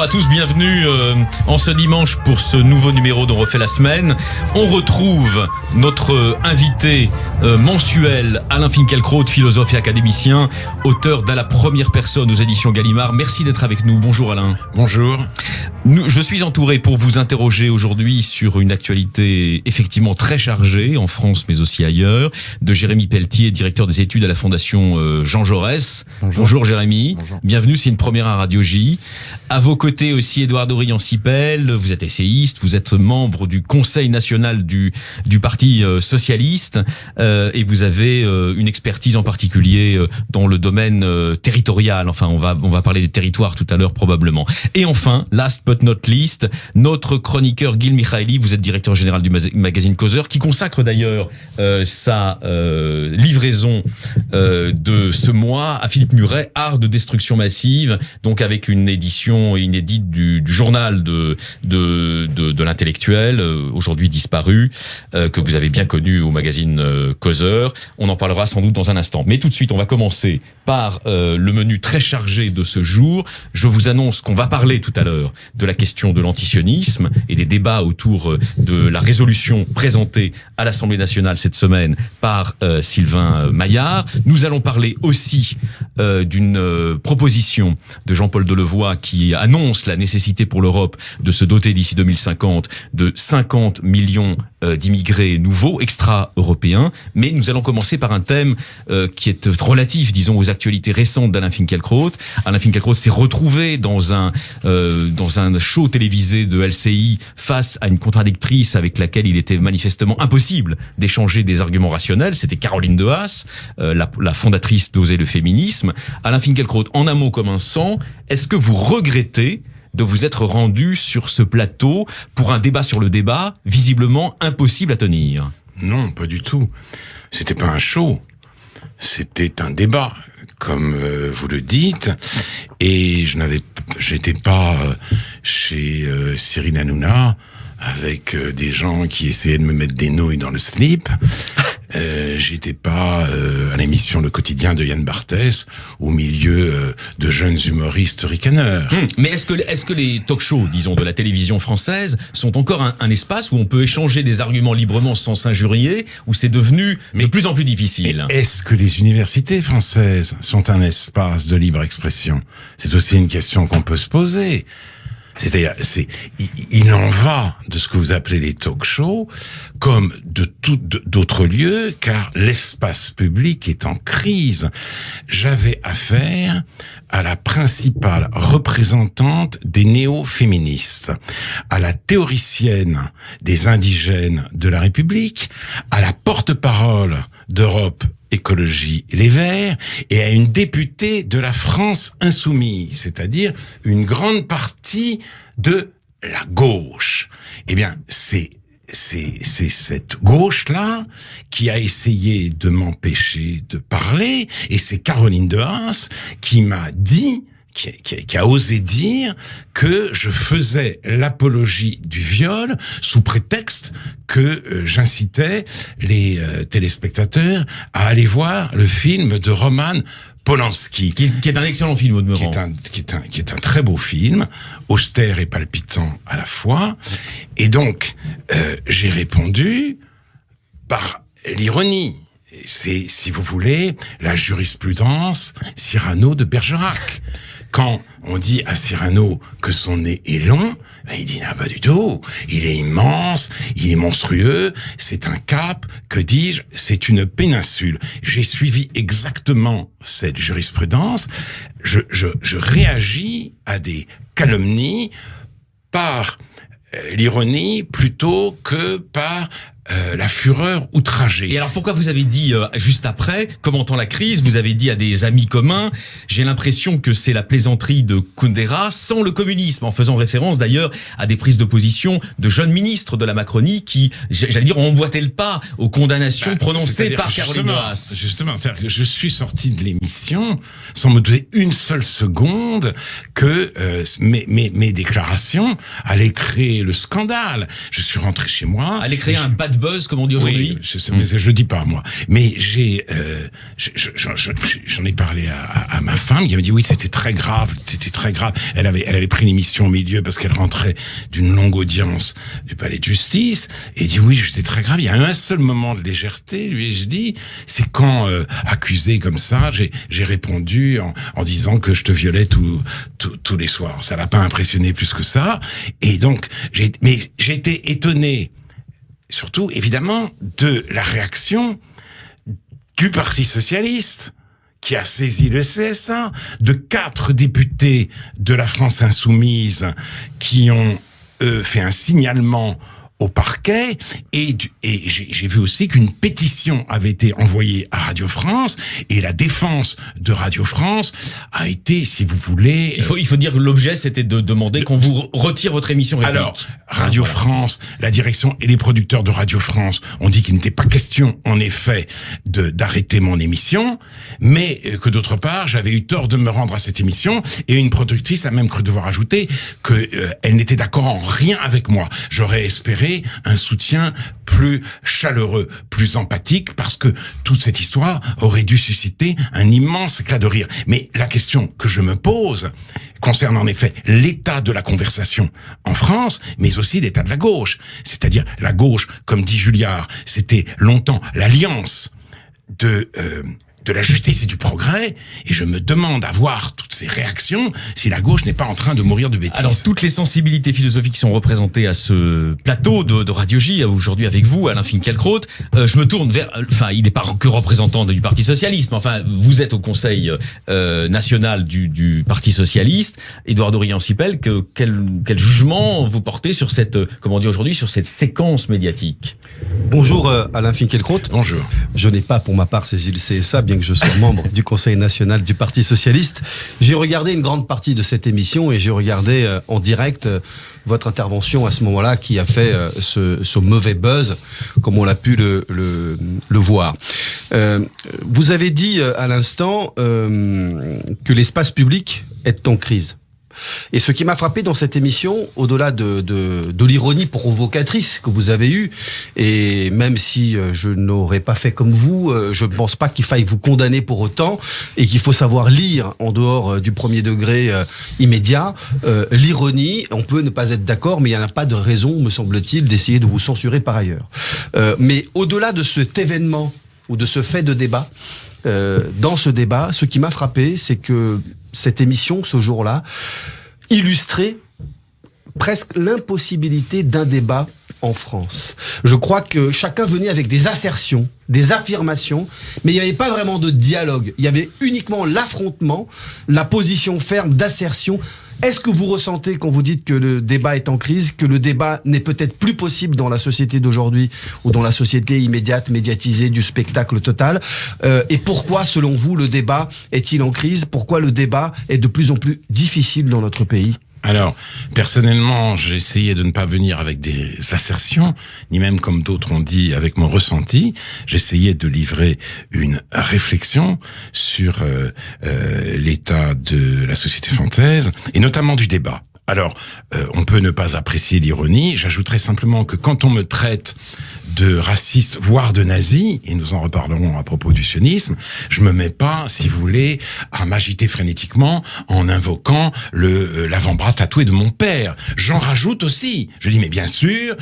tous, bienvenue en ce dimanche pour ce nouveau numéro d'On refait la semaine. On retrouve notre invité mensuel, Alain Finkielkraut, philosophe et académicien, auteur d'À la première personne aux éditions Gallimard. Merci d'être avec nous. Bonjour Alain. Bonjour. Je suis entouré pour vous interroger aujourd'hui sur une actualité effectivement très chargée en France mais aussi ailleurs, de Jérémy Pelletier, directeur des études à la Fondation Jean Jaurès. Bonjour Jérémy. Bonjour. Bienvenue, c'est une première à Radio J. À vos côtés aussi Édouard Aurian-Sipel, vous êtes essayiste, vous êtes membre du Conseil national du Parti socialiste et vous avez une expertise en particulier dans le domaine territorial. Enfin, on va parler des territoires tout à l'heure probablement. Et enfin, last but not least, notre chroniqueur Gil Michaeli, vous êtes directeur général du magazine Causeur, qui consacre d'ailleurs sa livraison de ce mois à Philippe Muret, Art de destruction massive, donc avec une édition inédite du journal de l'intellectuel, aujourd'hui disparu, que vous avez bien connu au magazine Causeur. On en parlera sans doute dans un instant. Mais tout de suite, on va commencer par le menu très chargé de ce jour. Je vous annonce qu'on va parler tout à l'heure de la question de l'antisionisme et des débats autour de la résolution présentée à l'Assemblée nationale cette semaine par Sylvain Maillard. Nous allons parler aussi d'une proposition de Jean-Paul Delevoye qui annonce la nécessité pour l'Europe de se doter d'ici 2050 de 50 millions d'immigrés nouveaux, extra-européens. Mais nous allons commencer par un thème qui est relatif, disons, aux actualités récentes d'Alain Finkielkraut. Alain Finkielkraut s'est retrouvé dans un show télévisé de LCI face à une contradictrice avec laquelle il était manifestement impossible d'échanger des arguments rationnels. C'était Caroline de Haas, la fondatrice d'Oser le féminisme. Alain Finkielkraut, en un mot comme un cent, est-ce que vous regrettez de vous être rendu sur ce plateau pour un débat sur le débat, visiblement impossible à tenir? Non, pas du tout. C'était pas un show. C'était un débat, comme vous le dites. Et j'étais pas chez Cyril Hanouna avec des gens qui essayaient de me mettre des nouilles dans le slip. J'étais pas à l'émission Le Quotidien de Yann Barthès au milieu de jeunes humoristes ricaneurs. Mais est-ce que les talk-shows, disons, de la télévision française sont encore un espace où on peut échanger des arguments librement sans s'injurier, où c'est devenu de plus en plus difficile? Est-ce que les universités françaises sont un espace de libre expression? C'est aussi une question qu'on peut se poser. C'est-à-dire, il en va de ce que vous appelez les talk-shows comme de d'autres lieux, car l'espace public est en crise. J'avais affaire à la principale représentante des néo-féministes, à la théoricienne des indigènes de la République, à la porte-parole d'Europe Écologie Les Verts et à une députée de la France insoumise, c'est-à-dire une grande partie de la gauche. Eh bien, c'est cette gauche-là qui a essayé de m'empêcher de parler, et c'est Caroline de Haas qui m'a dit, qui a osé dire que je faisais l'apologie du viol sous prétexte que j'incitais les téléspectateurs à aller voir le film de Roman Polanski, qui est un excellent film au demeurant, qui est un très beau film, austère et palpitant à la fois. Et donc j'ai répondu par l'ironie. C'est, si vous voulez, la jurisprudence Cyrano de Bergerac. Quand on dit à Cyrano que son nez est long, il dit pas du tout. Il est immense, il est monstrueux, c'est un cap, que dis-je, c'est une péninsule. J'ai suivi exactement cette jurisprudence. Je réagis à des calomnies par l'ironie plutôt que par la fureur outragée. Et alors pourquoi vous avez dit juste après, commentant la crise, vous avez dit à des amis communs, j'ai l'impression que c'est la plaisanterie de Kundera sans le communisme, en faisant référence d'ailleurs à des prises de position de jeunes ministres de la Macronie qui, j'allais dire, ont emboîté le pas aux condamnations prononcées par Caroline de Haas. Justement, c'est-à-dire que je suis sorti de l'émission sans me douter une seule seconde que mes déclarations allaient créer le scandale. Je suis rentré chez moi. Allaient créer un bad live buzz, comme on dit aujourd'hui. Oui, mais je le dis pas moi. Mais j'en ai parlé à ma femme qui m'a dit oui, c'était très grave. Elle avait pris l'émission au milieu parce qu'elle rentrait d'une longue audience du palais de justice et dit oui, c'était très grave. Il y a un seul moment de légèreté, lui ai-je dit, c'est quand accusé comme ça, j'ai répondu en disant que je te violais tous les soirs. Ça l'a pas impressionné plus que ça. Et donc j'ai été étonné, surtout évidemment, de la réaction du Parti socialiste qui a saisi le CSA, de 4 députés de la France insoumise qui ont fait un signalement au parquet, et j'ai vu aussi qu'une pétition avait été envoyée à Radio France, et la défense de Radio France a été, si vous voulez... Il faut dire que l'objet, c'était de demander qu'on vous retire votre émission République. Alors, Radio France, la direction et les producteurs de Radio France ont dit qu'il n'était pas question, en effet, d'arrêter mon émission, mais que d'autre part, j'avais eu tort de me rendre à cette émission, et une productrice a même cru devoir ajouter que elle n'était d'accord en rien avec moi. J'aurais espéré un soutien plus chaleureux, plus empathique, parce que toute cette histoire aurait dû susciter un immense éclat de rire. Mais la question que je me pose concerne en effet l'état de la conversation en France, mais aussi l'état de la gauche. C'est-à-dire la gauche, comme dit Julliard, c'était longtemps l'alliance de la justice et du progrès, et je me demande, à voir toutes ces réactions, si la gauche n'est pas en train de mourir de bêtises. Alors, toutes les sensibilités philosophiques sont représentées à ce plateau de Radio J, aujourd'hui avec vous, Alain Finkielkraut. Je me tourne vers... Enfin, il n'est pas que représentant du Parti Socialiste, mais enfin, vous êtes au Conseil national du Parti Socialiste. Édouard Dorian-Sipel, quel jugement vous portez sur cette, comment on dit aujourd'hui, sur cette séquence médiatique? Bonjour Alain Finkielkraut. Bonjour. Je n'ai pas pour ma part saisi le CSA, bien que je sois membre du Conseil national du Parti socialiste. J'ai regardé une grande partie de cette émission et j'ai regardé en direct votre intervention à ce moment-là qui a fait ce mauvais buzz, comme on l'a pu le voir. Vous avez dit à l'instant que l'espace public est en crise. Et ce qui m'a frappé dans cette émission, au-delà de l'ironie provocatrice que vous avez eue, et même si je n'aurais pas fait comme vous, je ne pense pas qu'il faille vous condamner pour autant, et qu'il faut savoir lire en dehors du premier degré immédiat. L'ironie, on peut ne pas être d'accord, mais il n'y en a pas de raison, me semble-t-il, d'essayer de vous censurer par ailleurs. Mais au-delà de cet événement, ou de ce fait de débat, dans ce débat, ce qui m'a frappé, c'est que cette émission, ce jour-là, illustrait presque l'impossibilité d'un débat en France. Je crois que chacun venait avec des assertions, des affirmations, mais il n'y avait pas vraiment de dialogue. Il y avait uniquement l'affrontement, la position ferme d'assertion. Est-ce que vous ressentez, quand vous dites que le débat est en crise, que le débat n'est peut-être plus possible dans la société d'aujourd'hui ou dans la société immédiate, médiatisée du spectacle total? Et pourquoi, selon vous, le débat est-il en crise? Pourquoi le débat est de plus en plus difficile dans notre pays? Alors, personnellement, j'ai essayé de ne pas venir avec des assertions, ni même, comme d'autres ont dit, avec mon ressenti. J'essayais de livrer une réflexion sur l'état de la société française, et notamment du débat. Alors, on peut ne pas apprécier l'ironie. J'ajouterais simplement que quand on me traite de raciste, voire de nazi, et nous en reparlerons à propos du sionisme, je me mets pas, si vous voulez, à m'agiter frénétiquement en invoquant l'avant-bras tatoué de mon père. J'en rajoute aussi. Je dis mais bien sûr,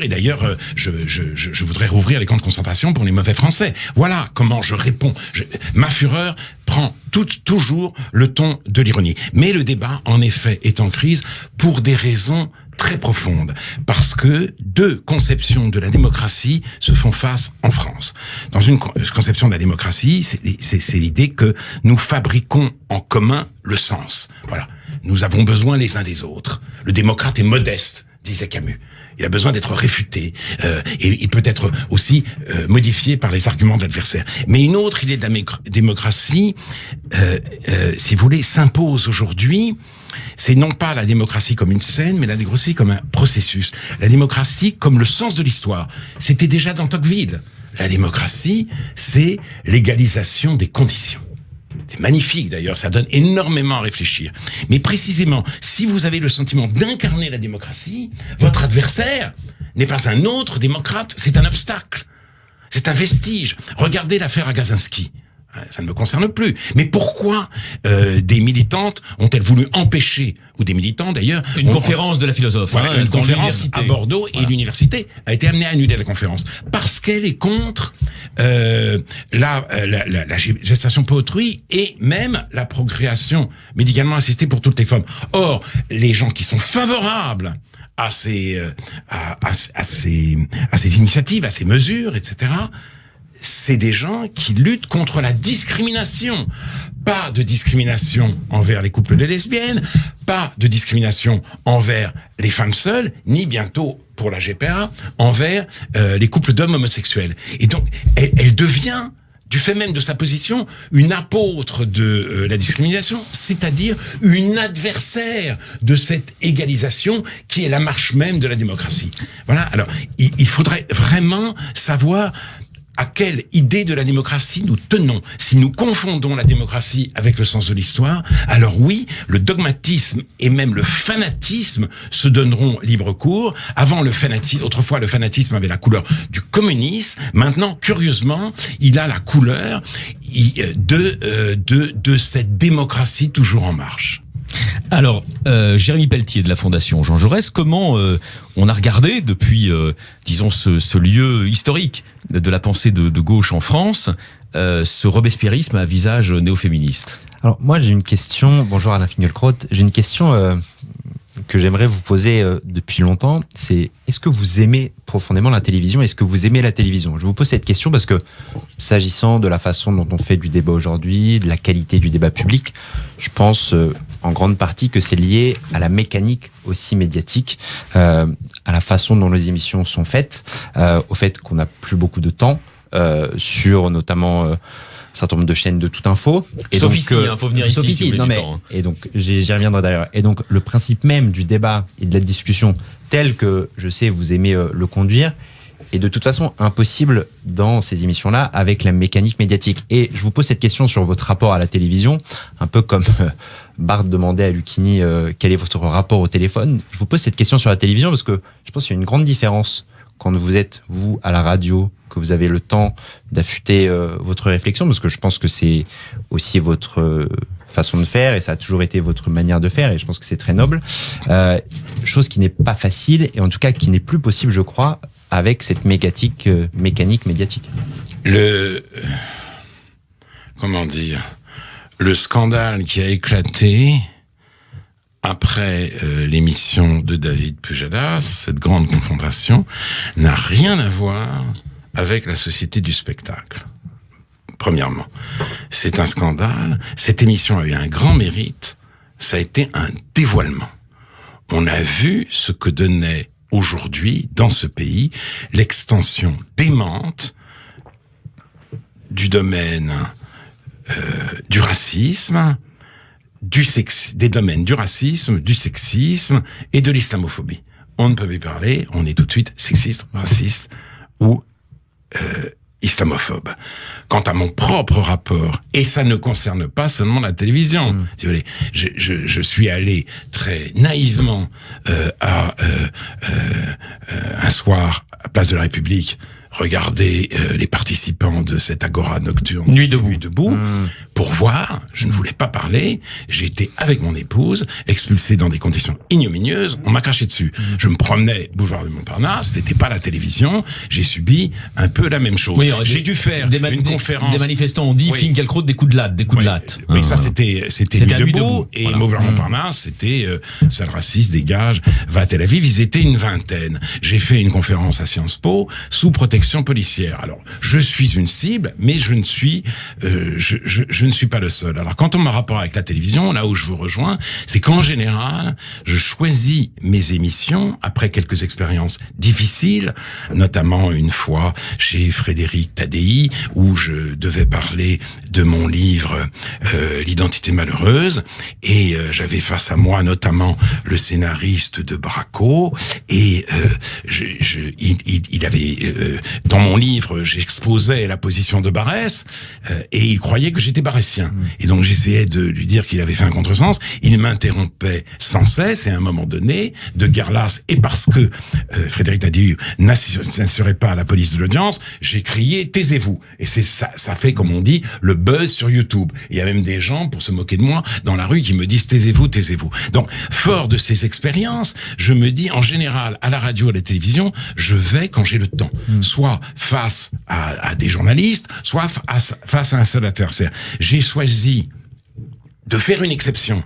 et d'ailleurs, je voudrais rouvrir les camps de concentration pour les mauvais Français. Voilà comment je réponds. Ma fureur prend toujours le ton de l'ironie. Mais le débat, en effet, est en crise pour des raisons très profonde, parce que deux conceptions de la démocratie se font face en France. Dans une conception de la démocratie, c'est l'idée que nous fabriquons en commun le sens. Voilà. Nous avons besoin les uns des autres. Le démocrate est modeste, disait Camus. Il a besoin d'être réfuté, et il peut être aussi modifié par les arguments de l'adversaire. Mais une autre idée de la démocratie, si vous voulez, s'impose aujourd'hui. C'est non pas la démocratie comme une scène, mais la démocratie comme un processus. La démocratie comme le sens de l'histoire. C'était déjà dans Tocqueville. La démocratie, c'est l'égalisation des conditions. C'est magnifique d'ailleurs, ça donne énormément à réfléchir. Mais précisément, si vous avez le sentiment d'incarner la démocratie, votre adversaire n'est pas un autre démocrate, c'est un obstacle. C'est un vestige. Regardez l'affaire Agazinski. Ça ne me concerne plus. Mais pourquoi des militantes ont-elles voulu empêcher, ou des militants d'ailleurs... Une conférence de la philosophe. Voilà, une conférence à Bordeaux, voilà. Et l'université a été amenée à annuler la conférence. Parce qu'elle est contre la gestation pour autrui et même la procréation médicalement assistée pour toutes les femmes. Or, les gens qui sont favorables à ces initiatives, à ces mesures, etc., c'est des gens qui luttent contre la discrimination. Pas de discrimination envers les couples de lesbiennes, pas de discrimination envers les femmes seules, ni bientôt, pour la GPA, envers les couples d'hommes homosexuels. Et donc, elle devient, du fait même de sa position, une apôtre de la discrimination, c'est-à-dire une adversaire de cette égalisation qui est la marche même de la démocratie. Voilà, alors, il faudrait vraiment savoir à quelle idée de la démocratie nous tenons. Si nous confondons la démocratie avec le sens de l'histoire, alors oui, le dogmatisme et même le fanatisme se donneront libre cours. Avant, autrefois, le fanatisme avait la couleur du communisme. Maintenant, curieusement, il a la couleur de cette démocratie toujours en marche. Alors, Jérémy Pelletier de la Fondation Jean Jaurès, comment on a regardé depuis, disons, ce lieu historique de la pensée de gauche en France, ce robespierrisme à visage néo-féministe? Alors, moi, j'ai une question. Bonjour Alain Finkielkraut. J'ai une question que j'aimerais vous poser depuis longtemps. C'est, est-ce que vous aimez profondément la télévision? Est-ce que vous aimez la télévision? Je vous pose cette question parce que, s'agissant de la façon dont on fait du débat aujourd'hui, de la qualité du débat public, je pense en grande partie que c'est lié à la mécanique aussi médiatique, à la façon dont les émissions sont faites, au fait qu'on n'a plus beaucoup de temps sur notamment un certain nombre de chaînes de toute info. Et sauf donc, ici, faut venir sauf ici. Non, mais, et donc, j'y reviendrai d'ailleurs. Et donc, le principe même du débat et de la discussion, tel que je sais vous aimez le conduire, est de toute façon impossible dans ces émissions-là avec la mécanique médiatique. Et je vous pose cette question sur votre rapport à la télévision, un peu comme Barthes demandait à Lucchini quel est votre rapport au téléphone. Je vous pose cette question sur la télévision parce que je pense qu'il y a une grande différence quand vous êtes, vous, à la radio, que vous avez le temps d'affûter votre réflexion, parce que je pense que c'est aussi votre façon de faire, et ça a toujours été votre manière de faire, et je pense que c'est très noble. Chose qui n'est pas facile, et en tout cas qui n'est plus possible, je crois, avec cette mécanique médiatique. Comment dire, le scandale qui a éclaté après l'émission de David Pujadas, cette grande confrontation, n'a rien à voir avec la société du spectacle. Premièrement, c'est un scandale. Cette émission a eu un grand mérite. Ça a été un dévoilement. On a vu ce que donnait aujourd'hui, dans ce pays, l'extension démente du domaine du racisme, des domaines du racisme, du sexisme et de l'islamophobie. On ne peut plus parler, on est tout de suite sexiste, raciste ou islamophobe. Quant à mon propre rapport, et ça ne concerne pas seulement la télévision, si vous voulez, je suis allé très naïvement un soir à Place de la République regarder les participants de cette agora nocturne Nuit debout, pour voir. Je ne voulais pas parler. J'ai été avec mon épouse, expulsé dans des conditions ignominieuses. On m'a craché dessus. Je me promenais boulevard de Montparnasse. C'était pas la télévision. J'ai subi un peu la même chose. Oui, j'ai dû faire une conférence. Des manifestants ont dit Finkielkraut des coups de latte, Oui, ça c'était Nuit debout. Et voilà. boulevard Montparnasse, c'était sale raciste, dégage, va à Tel Aviv. Ils étaient une vingtaine. J'ai fait une conférence à Sciences Po sous protection policière. Alors, je suis une cible, mais je ne suis pas le seul. Alors, quant à mon rapport avec la télévision, là où je vous rejoins, c'est qu'en général, je choisis mes émissions après quelques expériences difficiles, notamment une fois chez Frédéric Tadei, où je devais parler de mon livre L'identité malheureuse, et j'avais face à moi notamment le scénariste de Braco, et il avait dans mon livre, j'exposais la position de Barrès, et il croyait que j'étais barrésien. Et donc j'essayais de lui dire qu'il avait fait un contresens. Il m'interrompait sans cesse, et à un moment donné, de guerre lasse, et parce que Frédéric Tadiou n'assurait pas à la police de l'audience, j'ai crié « taisez-vous ». Et c'est ça, ça fait, comme on dit, le buzz sur YouTube. Il y a même des gens, pour se moquer de moi, dans la rue, qui me disent « taisez-vous, taisez-vous ». Donc, fort de ces expériences, je me dis, en général, à la radio, à la télévision, je vais quand j'ai le temps. Soit face à des journalistes, soit face à un seul adversaire. J'ai choisi de faire une exception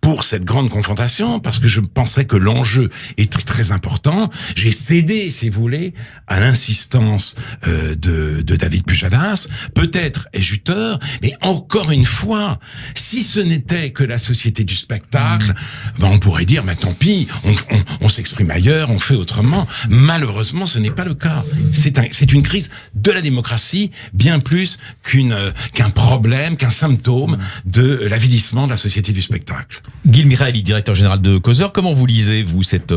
pour cette grande confrontation, parce que je pensais que l'enjeu est très, très important. J'ai cédé, si vous voulez, à l'insistance de David Pujadas. Peut-être ai-je eu tort, mais encore une fois, si ce n'était que la société du spectacle, ben on pourrait dire, mais tant pis, on s'exprime ailleurs, on fait autrement. Malheureusement, ce n'est pas le cas. C'est une crise de la démocratie, bien plus qu'un problème, qu'un symptôme de l'avilissement de la société du spectacle. Gil Mihaeli, directeur général de Causeur, comment vous lisez, vous, cette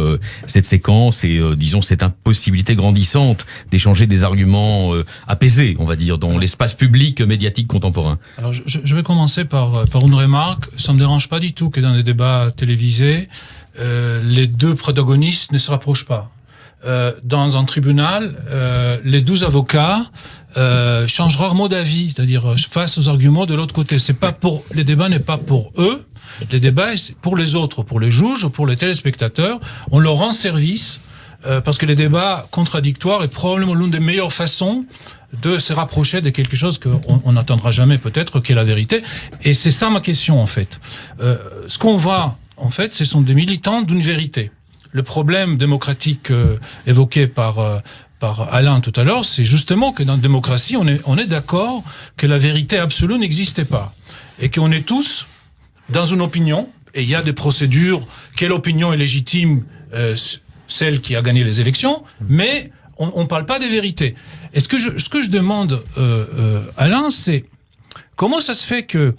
séquence et, disons, cette impossibilité grandissante d'échanger des arguments apaisés, on va dire, dans l'espace public médiatique contemporain? Alors, je vais commencer par une remarque. Ça me dérange pas du tout que dans des débats télévisés, les deux protagonistes ne se rapprochent pas. Dans un tribunal, les 12 avocats changent rarement d'avis, c'est-à-dire face aux arguments de l'autre côté. Le débat n'est pas pour eux. Les débats, c'est pour les autres, pour les juges, pour les téléspectateurs. On leur rend service parce que les débats contradictoires est probablement l'une des meilleures façons de se rapprocher de quelque chose qu'on n'attendra jamais peut-être, qui est la vérité. Et c'est ça ma question en fait. Ce qu'on voit en fait, ce sont des militants d'une vérité. Le problème démocratique évoqué par Alain tout à l'heure, c'est justement que dans la démocratie, on est d'accord que la vérité absolue n'existait pas. Et qu'on est tous dans une opinion, et il y a des procédures, quelle opinion est légitime, celle qui a gagné les élections, mais on ne parle pas des vérités. Et ce que je demande, Alain, c'est comment ça se fait que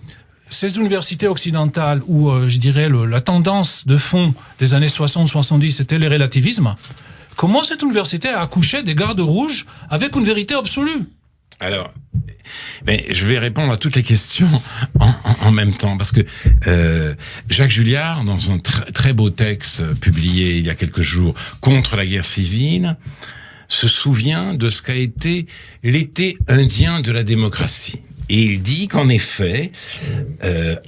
ces universités occidentales où, je dirais, la tendance de fond des années 60-70, c'était le relativisme, comment cette université a accouché des gardes rouges avec une vérité absolue? Alors, mais je vais répondre à toutes les questions en même temps, parce que Jacques Julliard, dans un très beau texte publié il y a quelques jours contre la guerre civile, se souvient de ce qu'a été l'été indien de la démocratie. Et il dit qu'en effet,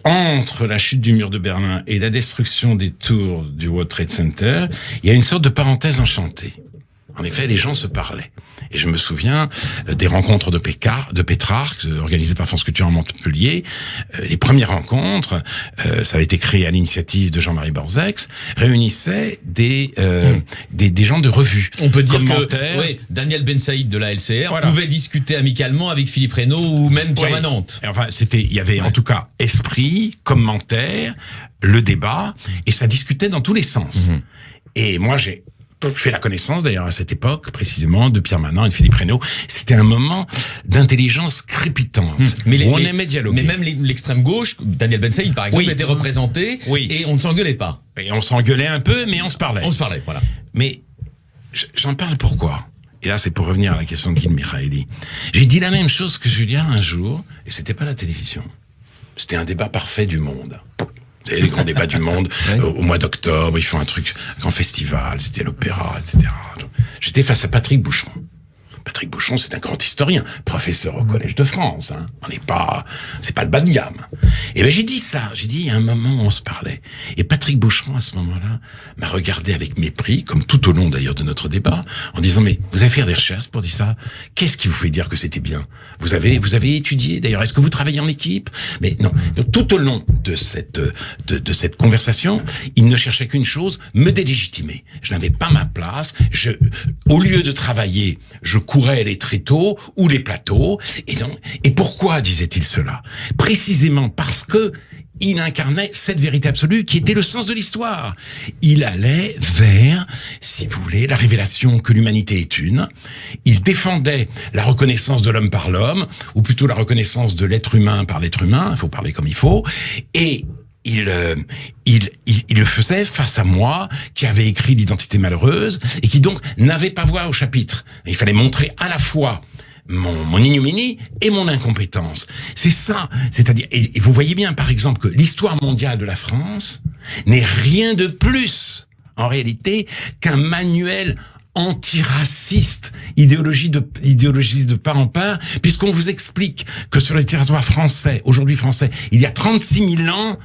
entre la chute du mur de Berlin et la destruction des tours du World Trade Center, il y a une sorte de parenthèse enchantée. En effet, les gens se parlaient. Et je me souviens des rencontres de Pétrarque, organisées par France Culture en Montpellier. Les premières rencontres, ça avait été créé à l'initiative de Jean-Marie Borzex, réunissaient des gens de revue. On peut dire que Daniel Ben Saïd de la LCR pouvait discuter amicalement avec Philippe Reynaud ou même Pierre Manante. Enfin, il y avait en tout cas esprit, commentaire, le débat, et ça discutait dans tous les sens. Et moi, j'ai fait la connaissance d'ailleurs à cette époque précisément de Pierre Manant et de Philippe Reynaud. C'était un moment d'intelligence crépitante où on aimait dialoguer. Mais même l'extrême gauche, Daniel Ben Saïd par exemple, était représenté et on ne s'engueulait pas. Et on s'engueulait un peu, mais on se parlait. On se parlait, voilà. Mais j'en parle pourquoi? Et là, c'est pour revenir à la question de Gil Mihaeli. J'ai dit la même chose que Julien un jour, et c'était pas la télévision. C'était un débat parfait du Monde. Vous savez, les grands débats du Monde, au mois d'octobre, ils font un truc, un grand festival, c'était l'opéra, etc. J'étais face à Patrick Boucheron. Patrick Boucheron, c'est un grand historien, professeur au Collège de France. Hein. C'est pas le bas de gamme. Et ben j'ai dit ça. J'ai dit, il y a un moment où on se parlait. Et Patrick Boucheron, à ce moment-là, m'a regardé avec mépris, comme tout au long d'ailleurs de notre débat, en disant, mais vous avez fait des recherches pour dire ça? Qu'est-ce qui vous fait dire que c'était bien? Vous avez étudié d'ailleurs? Est-ce que vous travaillez en équipe? Mais non. Donc, tout au long de cette conversation, il ne cherchait qu'une chose, me délégitimer. Je n'avais pas ma place. Au lieu de travailler, je courait les tréteaux ou les plateaux. Et pourquoi disait-il cela? Précisément parce que il incarnait cette vérité absolue qui était le sens de l'histoire. Il allait vers, si vous voulez, la révélation que l'humanité est une. Il défendait la reconnaissance de l'homme par l'homme, ou plutôt la reconnaissance de l'être humain par l'être humain. Il faut parler comme il faut. Et il le faisait face à moi, qui avait écrit l'Identité malheureuse, et qui donc n'avait pas voix au chapitre. Il fallait montrer à la fois mon ignominie et mon incompétence. C'est ça. C'est-à-dire, et vous voyez bien, par exemple, que l'histoire mondiale de la France n'est rien de plus, en réalité, qu'un manuel antiraciste, idéologie de part en part, puisqu'on vous explique que sur le territoire français, aujourd'hui français, il y a 36 000 ans,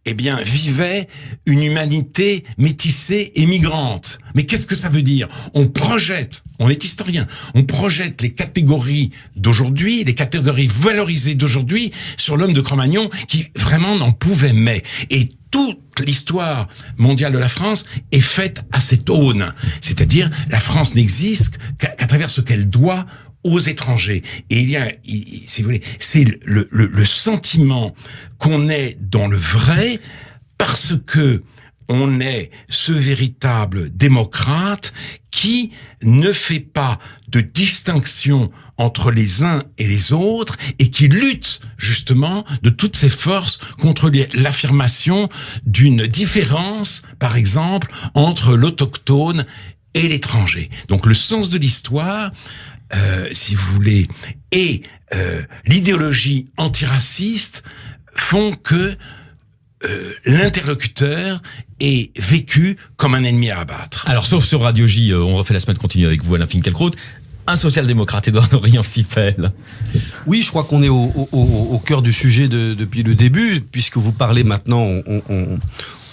eh bien, vivait une humanité métissée et migrante. Mais qu'est-ce que ça veut dire? On est historien, on projette les catégories d'aujourd'hui, les catégories valorisées d'aujourd'hui sur l'homme de Cro-Magnon qui vraiment n'en pouvait mais. Et toute l'histoire mondiale de la France est faite à cette aune. C'est-à-dire, la France n'existe qu'à travers ce qu'elle doit aux étrangers. Et si vous voulez, c'est le sentiment qu'on est dans le vrai parce que on est ce véritable démocrate qui ne fait pas de distinction entre les uns et les autres et qui lutte justement de toutes ses forces contre l'affirmation d'une différence, par exemple, entre l'autochtone et l'étranger. Donc le sens de l'histoire, si vous voulez, et l'idéologie antiraciste font que l'interlocuteur est vécu comme un ennemi à abattre. Alors, sauf sur Radio J, on refait la semaine continue avec vous, Alain Finkielkraut. Un social-démocrate, Édouard Orion-Sipel. Oui, je crois qu'on est au cœur du sujet depuis le début, puisque vous parlez maintenant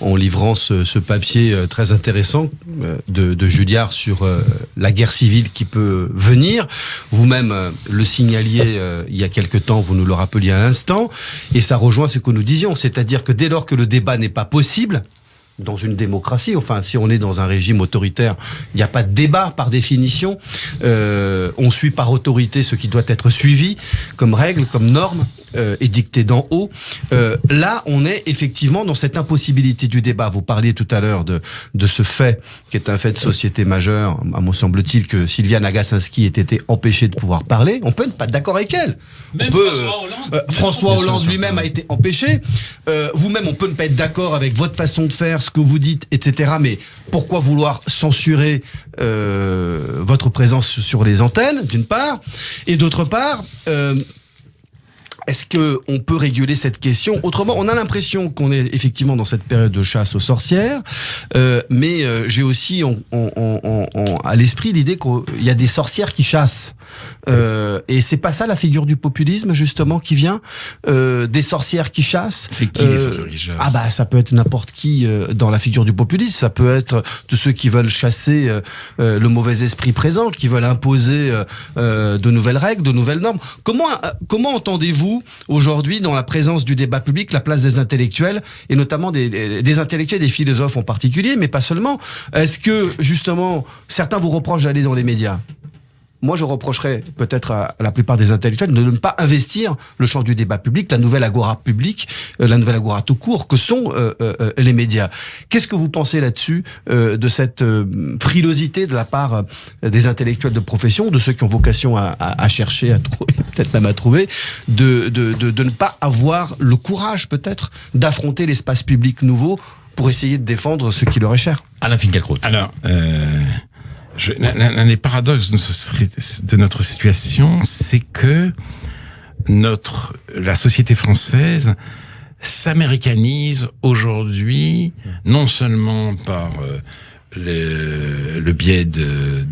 en livrant ce papier très intéressant de Julliard sur la guerre civile qui peut venir. Vous-même le signaliez il y a quelque temps, vous nous le rappeliez à l'instant, et ça rejoint ce que nous disions, c'est-à-dire que dès lors que le débat n'est pas possible, dans une démocratie, enfin, si on est dans un régime autoritaire, il n'y a pas de débat par définition. On suit par autorité ce qui doit être suivi comme règle, comme norme, édictée d'en haut. Là, on est effectivement dans cette impossibilité du débat. Vous parliez tout à l'heure de ce fait, qui est un fait de société majeur. À moi semble-t-il que Sylviane Agacinski ait été empêchée de pouvoir parler. On peut ne pas être d'accord avec elle. Même François Hollande. François Hollande lui-même a été empêché. Vous-même, on peut ne pas être d'accord avec votre façon de faire, ce que vous dites, etc. Mais pourquoi vouloir censurer votre présence sur les antennes, d'une part, et d'autre part, est-ce que on peut réguler cette question autrement? On a l'impression qu'on est effectivement dans cette période de chasse aux sorcières, mais j'ai aussi à l'esprit l'idée qu'il y a des sorcières qui chassent. Et c'est pas ça la figure du populisme justement qui vient des sorcières qui chassent. C'est qui les sorcières qui chassent? Ah bah ça peut être n'importe qui dans la figure du populisme. Ça peut être tous ceux qui veulent chasser le mauvais esprit présent, qui veulent imposer de nouvelles règles, de nouvelles normes. Comment entendez-vous aujourd'hui, dans la présence du débat public, la place des intellectuels, et notamment des intellectuels, des philosophes en particulier, mais pas seulement? Est-ce que, justement, certains vous reprochent d'aller dans les médias? Moi, je reprocherais peut-être à la plupart des intellectuels de ne pas investir le champ du débat public, la nouvelle agora publique, la nouvelle agora tout court, que sont les médias. Qu'est-ce que vous pensez là-dessus, de cette frilosité de la part des intellectuels de profession, de ceux qui ont vocation à chercher, à trouver, peut-être même à trouver, de ne pas avoir le courage, peut-être, d'affronter l'espace public nouveau pour essayer de défendre ce qui leur est cher? Alain Finkielkraut. Alors, l'un des paradoxes de notre situation, c'est que la société française s'américanise aujourd'hui, non seulement par le biais de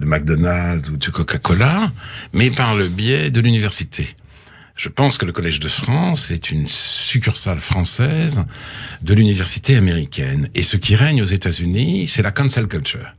McDonald's ou de Coca-Cola, mais par le biais de l'université. Je pense que le Collège de France est une succursale française de l'université américaine. Et ce qui règne aux États-Unis, c'est la cancel culture.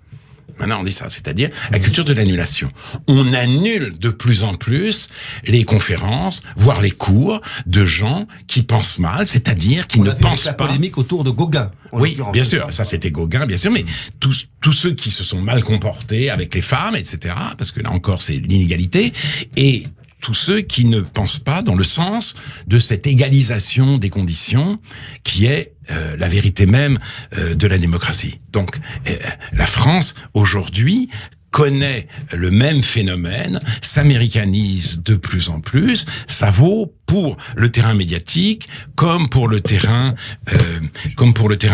Maintenant, on dit ça, c'est-à-dire la culture de l'annulation. On annule de plus en plus les conférences, voire les cours de gens qui pensent mal, c'est-à-dire qui ne pensent pas. La polémique autour de Gauguin. Oui, bien sûr, ça c'était Gauguin, bien sûr, mais tous ceux qui se sont mal comportés avec les femmes, etc., parce que là encore, c'est l'inégalité, et tous ceux qui ne pensent pas dans le sens de cette égalisation des conditions qui est la vérité même de la démocratie. Donc, la France, aujourd'hui, connaît le même phénomène, s'américanise de plus en plus. Ça vaut pour le terrain médiatique comme pour le terrain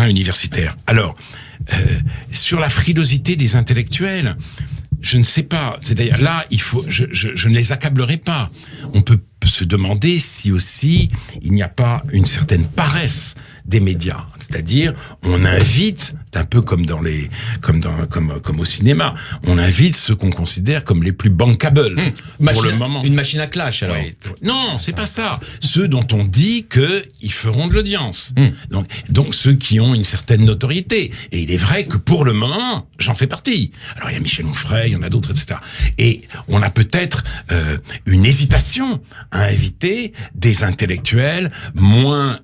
universitaire. Alors, sur la frilosité des intellectuels, je ne sais pas. C'est-à-dire là, je ne les accablerai pas. On peut se demander si aussi il n'y a pas une certaine paresse des médias. C'est-à-dire, on invite, c'est un peu comme comme au cinéma, on invite ceux qu'on considère comme les plus bankable pour le moment. Une machine à clash, alors. Ouais. Non, c'est pas ça. Ceux dont on dit que ils feront de l'audience. Donc ceux qui ont une certaine notoriété. Et il est vrai que pour le moment, j'en fais partie. Alors il y a Michel Onfray, il y en a d'autres, etc. Et on a peut-être une hésitation à inviter des intellectuels moins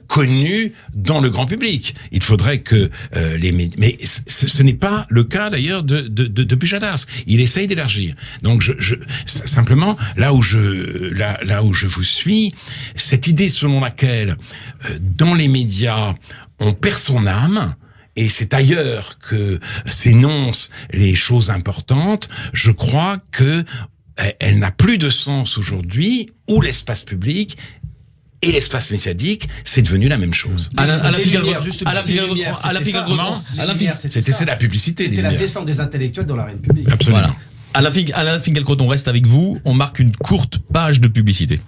connus dans le grand public. Il faudrait que mais ce n'est pas le cas d'ailleurs de Pujadas. Il essaye d'élargir. Donc simplement là où je vous suis, cette idée selon laquelle dans les médias on perd son âme et c'est ailleurs que s'énoncent les choses importantes, je crois que elle n'a plus de sens aujourd'hui où l'espace public et l'espace médiatique, c'est devenu la même chose. Alain Finkielkraut, c'est la publicité. C'était la descente des intellectuels dans l'arène publique. Absolument. Voilà. Alain Finkielkraut, on reste avec vous. On marque une courte page de publicité.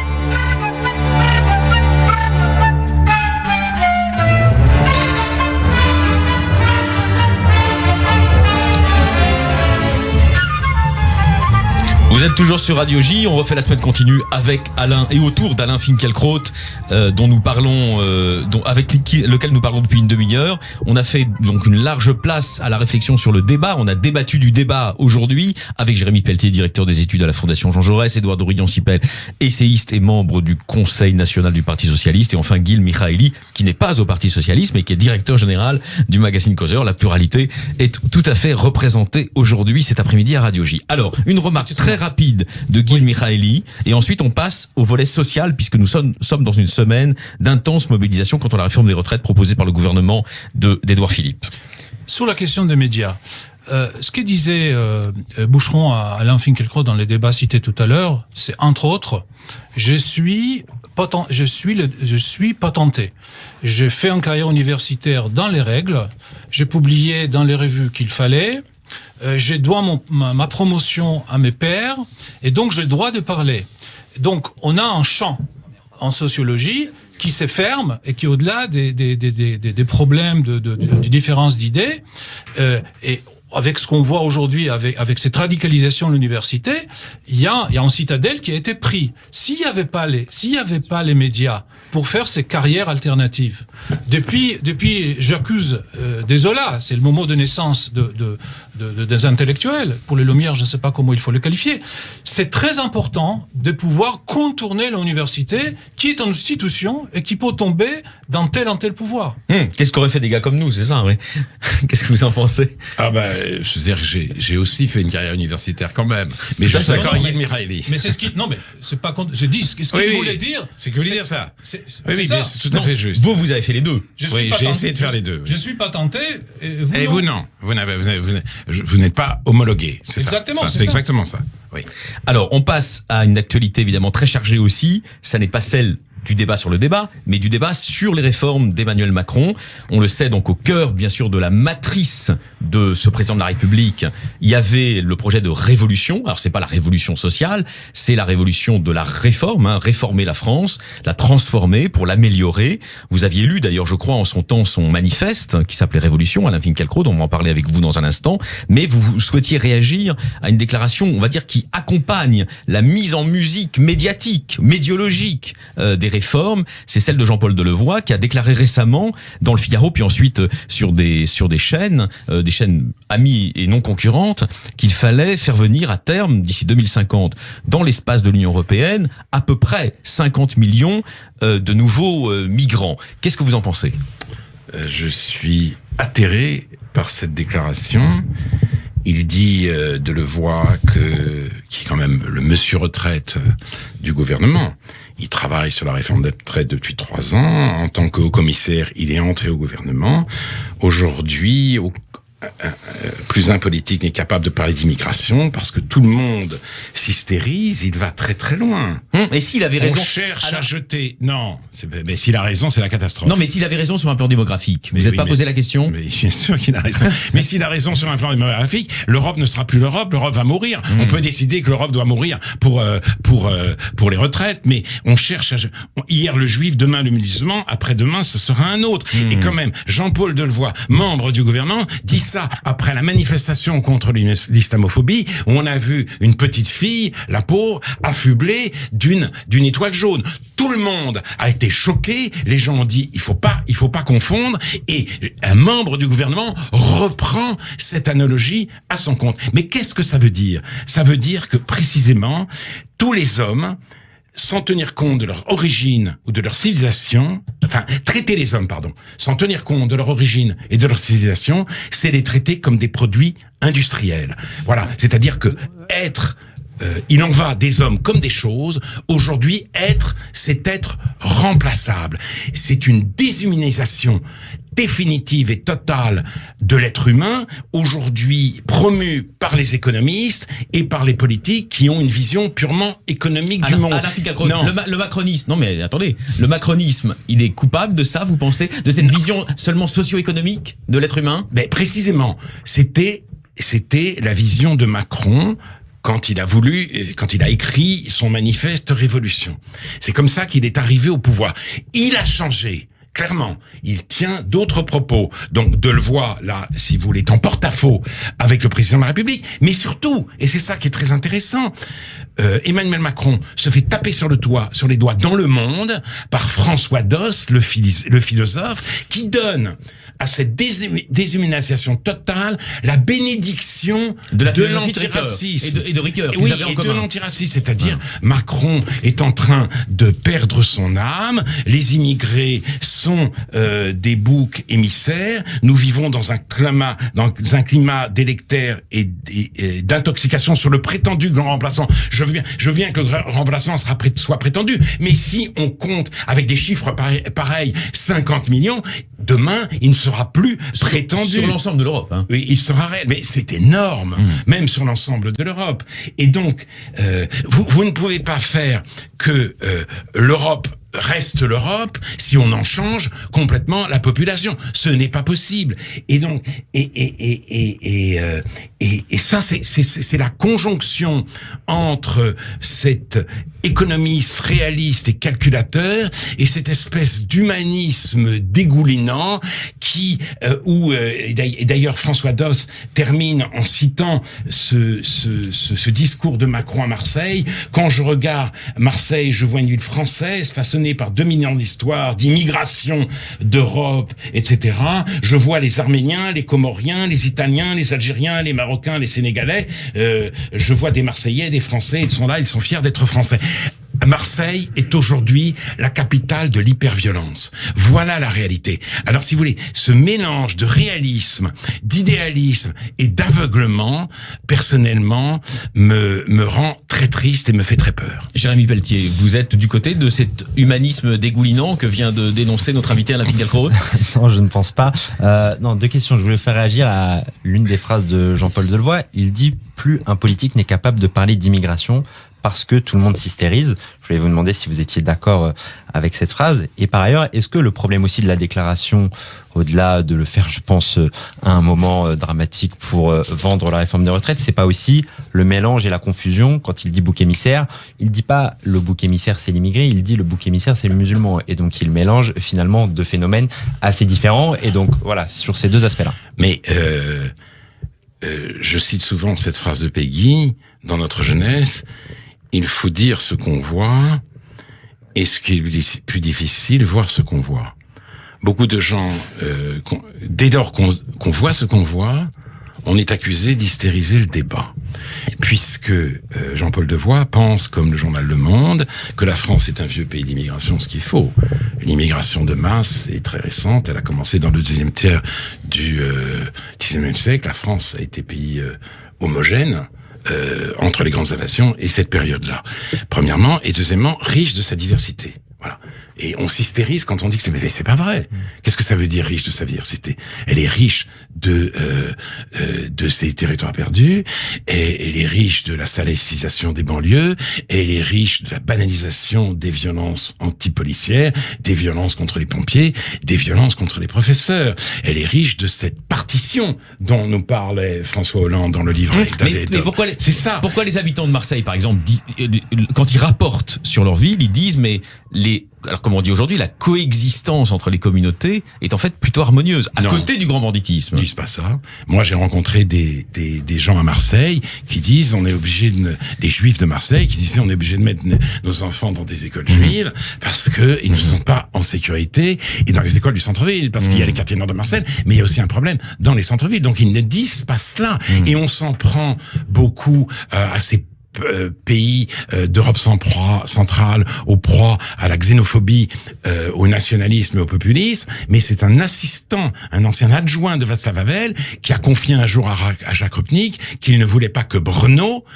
Vous êtes toujours sur Radio J, on refait la semaine continue avec Alain et autour d'Alain Finkielkraut, dont nous parlons, avec lequel nous parlons depuis une demi-heure. On a fait donc une large place à la réflexion sur le débat. On a débattu du débat aujourd'hui avec Jérémy Pelletier, directeur des études à la Fondation Jean Jaurès, Édouard Dorian-Sipel, essayiste et membre du Conseil national du Parti socialiste, et enfin Gil Mikhaeli, qui n'est pas au Parti socialiste, mais qui est directeur général du magazine Causeur. La pluralité est tout à fait représentée aujourd'hui, cet après-midi à Radio J. Alors, une remarque très rapide de Gil Mikhaeli, et ensuite on passe au volet social, puisque nous sommes dans une semaine d'intense mobilisation contre la réforme des retraites proposée par le gouvernement d'Édouard Philippe. Sur la question des médias, ce que disait Boucheron à Alain Finkielkraut dans les débats cités tout à l'heure, c'est entre autres, je suis patenté. J'ai fait une carrière universitaire dans les règles, j'ai publié dans les revues qu'il fallait, je dois ma promotion à mes pairs, et donc j'ai le droit de parler. Donc on a un champ en sociologie qui se ferme et qui, au-delà des problèmes de différences d'idées, et avec ce qu'on voit aujourd'hui, avec cette radicalisation de l'université, il y a un citadelle qui a été pris. S'il y avait pas les médias pour faire ces carrières alternatives, depuis j'accuse des Zola, c'est le moment de naissance des intellectuels. Pour les Lumières, je ne sais pas comment il faut le qualifier. C'est très important de pouvoir contourner l'université, qui est une institution et qui peut tomber dans tel pouvoir. Qu'est-ce qu'auraient fait des gars comme nous, c'est ça, oui. Qu'est-ce que vous en pensez? Je veux dire que j'ai aussi fait une carrière universitaire quand même. Mais je suis d'accord avec Gil Mikhaeli. Mais c'est ce qui... Non, mais c'est pas... J'ai dit ce qu'il voulait dire. C'est que vous voulez dire ça. Oui, mais c'est tout à fait juste. Vous avez fait les deux. J'ai essayé de faire les deux. Je suis pas tenté. Et vous non. Vous n'êtes pas homologué. C'est exactement ça. C'est c'est exactement ça. Oui. Alors, on passe à une actualité évidemment très chargée aussi. Ça n'est pas celle du débat sur le débat, mais du débat sur les réformes d'Emmanuel Macron. On le sait donc au cœur, bien sûr, de la matrice de ce président de la République. Il y avait le projet de révolution. Alors, c'est pas la révolution sociale, c'est la révolution de la réforme, réformer la France, la transformer pour l'améliorer. Vous aviez lu, d'ailleurs, je crois, en son temps, son manifeste, qui s'appelait Révolution, Alain Finkielkraut, on va en parler avec vous dans un instant. Mais vous souhaitiez réagir à une déclaration, on va dire, qui accompagne la mise en musique médiatique, médiologique, des réformes, c'est celle de Jean-Paul Delevoye qui a déclaré récemment dans le Figaro, puis ensuite sur des chaînes amies et non concurrentes, qu'il fallait faire venir à terme, d'ici 2050, dans l'espace de l'Union européenne, à peu près 50 millions de nouveaux migrants. Qu'est-ce que vous en pensez? Je suis atterré par cette déclaration. Il dit Delevoye qui est quand même le monsieur retraite du gouvernement. Il travaille sur la réforme des retraites depuis 3 ans. En tant que haut-commissaire, il est entré au gouvernement. Aujourd'hui, plus un politique n'est capable de parler d'immigration parce que tout le monde s'hystérise, il va très très loin. Et s'il avait raison. On cherche à jeter. Non, mais s'il a raison, c'est la catastrophe. Non, mais s'il avait raison sur un plan démographique. Vous Mais n'êtes oui, pas mais- posé la question? Mais bien sûr qu'il a raison. Mais s'il a raison sur un plan démographique, l'Europe ne sera plus l'Europe va mourir. On peut décider que l'Europe doit mourir pour les retraites, mais on cherche hier le juif, demain le musulman, après-demain ce sera un autre. Et quand même, Jean-Paul Delevoye, membre du gouvernement, dit ça après la manifestation contre l'islamophobie, où on a vu une petite fille, la pauvre, affublée d'une étoile jaune. Tout le monde a été choqué. Les gens ont dit il faut pas confondre. Et un membre du gouvernement reprend cette analogie à son compte. Mais qu'est-ce que ça veut dire? Ça veut dire que précisément tous les hommes, sans tenir compte de leur origine ou de leur civilisation, traiter les hommes, sans tenir compte de leur origine et de leur civilisation, c'est les traiter comme des produits industriels. Voilà, c'est-à-dire que il en va des hommes comme des choses. Aujourd'hui, c'est être remplaçable. C'est une déshumanisation définitive et totale de l'être humain, aujourd'hui promue par les économistes et par les politiques qui ont une vision purement économique du monde. Alain Finkielkraut, le macronisme, non mais attendez, le macronisme, il est coupable de ça, vous pensez, de cette vision seulement socio-économique de l'être humain? Mais précisément, c'était la vision de Macron quand il a écrit son manifeste Révolution. C'est comme ça qu'il est arrivé au pouvoir. Il a changé. Clairement, il tient d'autres propos. Donc, Delevoye, là, si vous voulez, est en porte-à-faux avec le président de la République. Mais surtout, et c'est ça qui est très intéressant, Emmanuel Macron se fait taper sur les doigts dans le monde par François Doss, le philosophe, qui donne à cette déshumanisation totale la bénédiction de l'antiracisme. Et de Ricoeur, qu'ils oui, avaient en et commun. de l'antiracisme, c'est-à-dire Macron est en train de perdre son âme, les immigrés sont des boucs émissaires, nous vivons dans un climat d'électeurs et d'intoxication sur le prétendu grand remplaçant. Je veux bien que le grand remplaçant soit prétendu, mais si on compte avec des chiffres pareils, 50 millions, demain, il ne sera plus prétendu. Sur l'ensemble de l'Europe. Hein. Oui, il sera réel. Mais c'est énorme, même sur l'ensemble de l'Europe. Et donc, vous ne pouvez pas faire que l'Europe reste l'Europe si on en change complètement la population. Ce n'est pas possible. Et donc, et ça, c'est la conjonction entre cette économiste réaliste et calculateur et cette espèce d'humanisme dégoulinant qui, et d'ailleurs François Doss termine en citant ce discours de Macron à Marseille. Quand je regarde Marseille, je vois une ville française façonnée par 2 millions d'histoires, d'immigration d'Europe, etc. Je vois les Arméniens, les Comoriens, les Italiens, les Algériens, les Marocains, les Sénégalais. Je vois des Marseillais, des Français. Ils sont là, ils sont fiers d'être Français. Marseille est aujourd'hui la capitale de l'hyperviolence. Voilà la réalité. Alors, si vous voulez, ce mélange de réalisme, d'idéalisme et d'aveuglement, personnellement, me rend très triste et me fait très peur. Jérémy Pelletier, vous êtes du côté de cet humanisme dégoulinant que vient de dénoncer notre invité Alain Finkielkraut? Non, je ne pense pas. Non, deux questions. Je voulais faire réagir à l'une des phrases de Jean-Paul Delevoye. Il dit « Plus un politique n'est capable de parler d'immigration », parce que tout le monde s'hystérise. Je voulais vous demander si vous étiez d'accord avec cette phrase. Et par ailleurs, est-ce que le problème aussi de la déclaration, au-delà de le faire, je pense, à un moment dramatique pour vendre la réforme des retraites, c'est pas aussi le mélange et la confusion quand il dit bouc émissaire? Il dit pas le bouc émissaire c'est l'immigré, il dit le bouc émissaire c'est le musulman. Et donc il mélange finalement deux phénomènes assez différents. Et donc voilà, sur ces deux aspects-là. Mais je cite souvent cette phrase de Peggy dans notre jeunesse. Il faut dire ce qu'on voit, et ce qui est plus difficile, voir ce qu'on voit. Beaucoup de gens, dès lors qu'on voit ce qu'on voit, on est accusé d'hystériser le débat. Puisque Jean-Paul Delevoye pense, comme le journal Le Monde, que la France est un vieux pays d'immigration, ce qu'il faut. L'immigration de masse est très récente, elle a commencé dans le deuxième tiers du XIXe siècle. La France a été pays homogène, entre les grandes invasions et cette période-là. Premièrement, et deuxièmement, riche de sa diversité. Voilà. Et on s'hystérise quand on dit que c'est pas vrai. Qu'est-ce que ça veut dire riche de sa diversité? Elle est riche de ses territoires perdus, et elle est riche de la salafisation des banlieues, et elle est riche de la banalisation des violences antipolicières, des violences contre les pompiers, des violences contre les professeurs. Elle est riche de cette partition dont nous parlait François Hollande dans le livre. Mais pourquoi c'est ça? Pourquoi les habitants de Marseille, par exemple, quand ils rapportent sur leur ville, ils disent alors comme on dit aujourd'hui, la coexistence entre les communautés est en fait plutôt harmonieuse, à côté du grand banditisme. Ils disent pas ça. Moi, j'ai rencontré des gens à Marseille qui disent on est obligé des juifs de Marseille qui disaient on est obligé de mettre nos enfants dans des écoles juives parce que ils ne sont pas en sécurité, et dans les écoles du centre-ville parce qu'il y a les quartiers nord de Marseille, mais il y a aussi un problème dans les centres-villes. Donc ils ne disent pas cela, et on s'en prend beaucoup à ces pays d'Europe centrale, aux proies à la xénophobie, au nationalisme et au populisme, mais c'est un assistant, un ancien adjoint de Václav Havel, qui a confié un jour à Jacques Rupnik qu'il ne voulait pas que Brno,